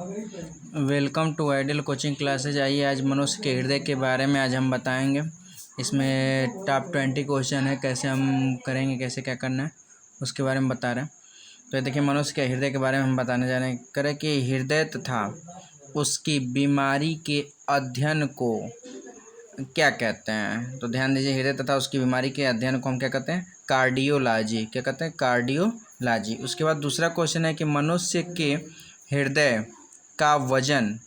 Welcome to ideal coaching classes. आइए आज मनुष्य के हृदय के बारे में आज हम बताएंगे। इसमें टॉप 20 क्वेश्चन है, कैसे हम करेंगे, कैसे क्या करना है उसके बारे में बता रहे हैं। तो ये देखिए, मनुष्य के हृदय के बारे में हम बताने जा रहे हैं। करें कि हृदय तथा उसकी बीमारी के अध्ययन को क्या कहते हैं। तो ध्यान दीजिए, हृदय तथा उसकी बीमारी के अध्ययन को हम क्या कहते हैं? कार्डियोलॉजी। क्या कहते हैं? कार्डियोलॉजी। उसके बाद दूसरा क्वेश्चन है कि मनुष्य के हृदय का वजन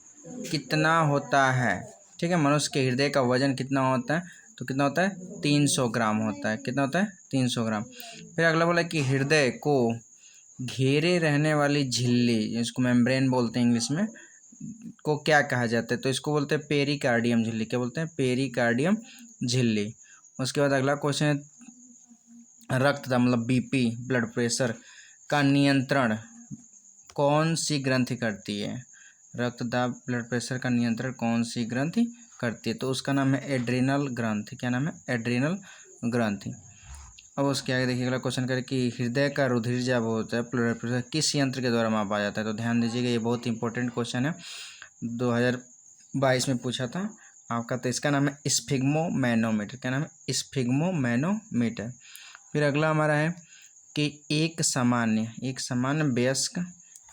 कितना होता है। ठीक है, मनुष्य के हृदय का वजन कितना होता है? तो कितना होता है? 300 ग्राम होता है। कितना होता है? 300 ग्राम। फिर अगला बोला कि हृदय को घेरे रहने वाली झिल्ली, जिसको मेम्ब्रेन बोलते हैं इंग्लिश में, को क्या कहा जाता है? तो इसको बोलते हैं पेरिकार्डियम झिल्ली। क्या बोलते हैं? पेरिकार्डियम झिल्ली। उसके बाद अगला क्वेश्चन है, रक्त का मतलब बीपी, ब्लड प्रेशर का नियंत्रण कौन सी ग्रंथि करती है? रक्तदाब, ब्लड प्रेशर का नियंत्रण कौन सी ग्रंथि करती है? तो उसका नाम है एड्रिनल ग्रंथि। क्या नाम है? एड्रिनल ग्रंथि। अब उसके आगे देखिए, अगला क्वेश्चन करें कि हृदय का रुधिर जब होता है, ब्लड प्रेशर किस यंत्र के द्वारा मापा जाता है? तो ध्यान दीजिएगा, ये बहुत इंपॉर्टेंट क्वेश्चन है, 2022 में पूछा था आपका। तो इसका नाम है स्फिग्मोमैनोमीटर। क्या नाम है? स्फिग्मोमैनोमीटर। फिर अगला हमारा है कि एक सामान्य वयस्क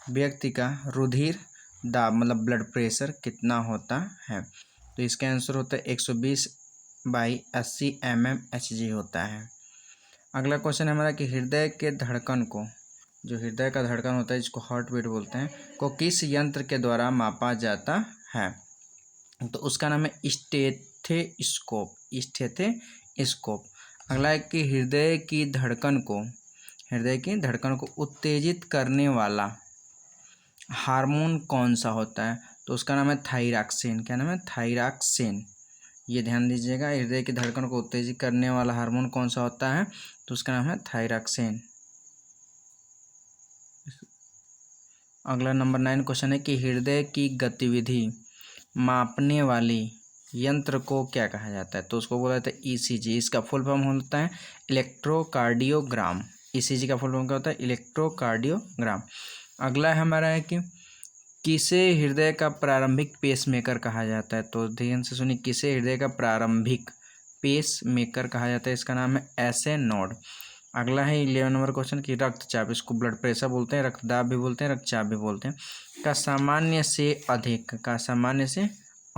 व्यक्ति का रुधिर दाब मतलब ब्लड प्रेशर कितना होता है? तो इसका आंसर होता है 120/80 mmHg होता है। अगला क्वेश्चन है हमारा कि हृदय के धड़कन को, जो हृदय का धड़कन होता है जिसको हार्ट बीट बोलते हैं, को किस यंत्र के द्वारा मापा जाता है? तो उसका नाम है स्टेथोस्कोप। स्टेथोस्कोप। अगला है कि हृदय की धड़कन को उत्तेजित करने वाला हार्मोन कौन सा होता है? तो उसका नाम है थायरॉक्सिन। क्या नाम है? थायरॉक्सिन। ये ध्यान दीजिएगा, हृदय की धड़कन को उत्तेजित करने वाला हार्मोन कौन सा होता है? तो उसका नाम है थायरॉक्सिन। अगला नंबर 9 क्वेश्चन है कि हृदय की गतिविधि मापने वाली यंत्र को क्या कहा जाता है? तो उसको बोला जाता है ईसीजी। इसका फुल फॉर्म होता है इलेक्ट्रोकार्डियोग्राम। ईसीजी का फुल फॉर्म क्या होता है? इलेक्ट्रोकार्डियोग्राम। अगला है हमारा है कि किसे हृदय का प्रारंभिक पेसमेकर कहा जाता है? तो ध्यान से सुनिए, किसे हृदय का प्रारंभिक पेसमेकर कहा जाता है? इसका नाम है एसए नोड। अगला है 11 नंबर क्वेश्चन की रक्तचाप, इसको ब्लड प्रेशर बोलते हैं, रक्तदाब भी बोलते हैं, रक्तचाप भी बोलते हैं, का सामान्य से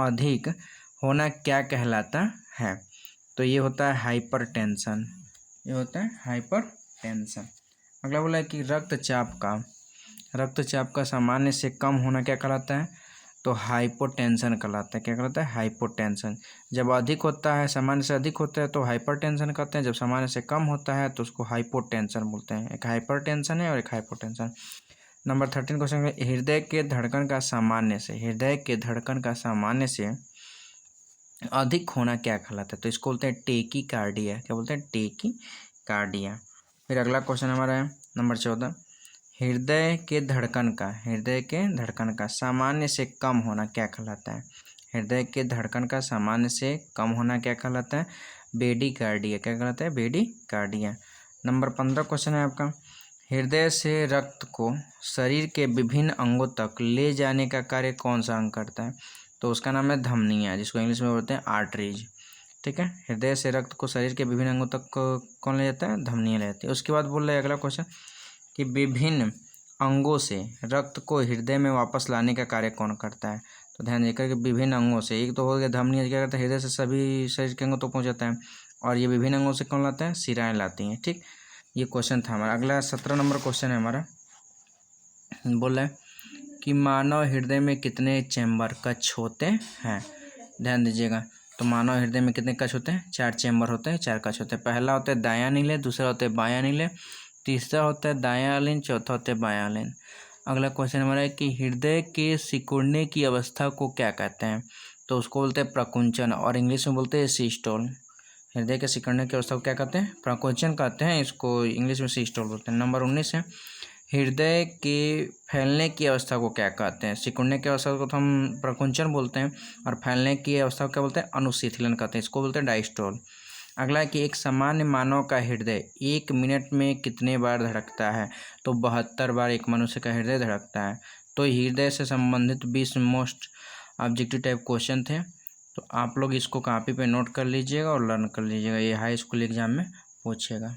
अधिक होना क्या कहलाता है? तो ये होता है हाइपरटेंशन। ये होता है हाइपरटेंशन। अगला बोला है कि रक्तचाप का सामान्य से कम होना क्या कहलाता है? तो हाइपोटेंशन कहलाता है। क्या कहलाता है? हाइपोटेंशन। जब अधिक होता है, सामान्य से अधिक होता है तो हाइपरटेंशन कहते हैं, जब सामान्य से कम होता है तो उसको हाइपोटेंशन बोलते हैं। एक हाइपरटेंशन है और एक हाइपोटेंशन। नंबर 13 क्वेश्चन में हृदय के धड़कन का सामान्य से अधिक होना क्या कहलाता है? तो इसको बोलते हैं टेकीकार्डिया। क्या बोलते हैं? टेकीकार्डिया। फिर अगला क्वेश्चन हमारा है नंबर 14, हृदय के धड़कन का सामान्य से कम होना क्या कहलाता है? हृदय के धड़कन का सामान्य से कम होना क्या कहलाता है? बेडिकार्डिया। क्या कहलाता है? बेडिकार्डिया। नंबर 15 क्वेश्चन है आपका, हृदय से रक्त को शरीर के विभिन्न अंगों तक ले जाने का कार्य कौन सा अंग करता है? तो उसका नाम है धमनियाँ, जिसको इंग्लिश में बोलते हैं आर्टरीज। ठीक है, हृदय से रक्त को शरीर के विभिन्न अंगों तक कौन ले जाता है? धमनियाँ ले जाती है। उसके बाद बोल रहे हैं अगला क्वेश्चन कि विभिन्न अंगों से रक्त को हृदय में वापस लाने का कार्य कौन करता है? तो ध्यान देकर कि विभिन्न अंगों से, एक तो हो गया धमनियाँ, क्या करता है? हृदय से सभी शरीर के अंगों तक पहुँच जाता है, और ये विभिन्न अंगों से कौन लाता है? शिराएँ लाती हैं। ठीक, ये क्वेश्चन था हमारा। अगला 17 नंबर क्वेश्चन है हमारा, बोल रहा है कि मानव हृदय में कितने चैम्बर कक्ष होते हैं? ध्यान दीजिएगा, तो मानव हृदय में कितने कक्ष होते हैं? 4 चैम्बर होते हैं, 4 कक्ष होते हैं। पहला होता है दायां नीले, दूसरा होता है बायां नीले, तीसरा होता है दायां आलिन, चौथा होता है बायां आलिन। अगला क्वेश्चन हमारा है कि हृदय के सिकुड़ने की अवस्था को क्या कहते हैं? तो उसको बोलते हैं प्रकुंचन, और इंग्लिश में बोलते हैं सिस्टोल। हृदय के सिकुड़ने की अवस्था को क्या कहते हैं? प्रकुंचन कहते हैं, इसको इंग्लिश में सिस्टोल बोलते हैं। नंबर 19 है, हृदय के फैलने की अवस्था को क्या कहते हैं? सिकुड़ने की अवस्था को तो हम प्रकुंचन बोलते हैं, और फैलने की अवस्था को क्या बोलते हैं? अनुशीतलन कहते हैं, इसको बोलते हैं डायस्टोल। अगला है कि एक सामान्य मानव का हृदय 1 मिनट में कितने बार धड़कता है? तो 72 बार एक मनुष्य का हृदय धड़कता है। तो हृदय से संबंधित 20 मोस्ट ऑब्जेक्टिव टाइप क्वेश्चन थे। तो आप लोग इसको कॉपी पे नोट कर लीजिएगा और लर्न कर लीजिएगा, ये हाई स्कूल एग्ज़ाम में पूछेगा।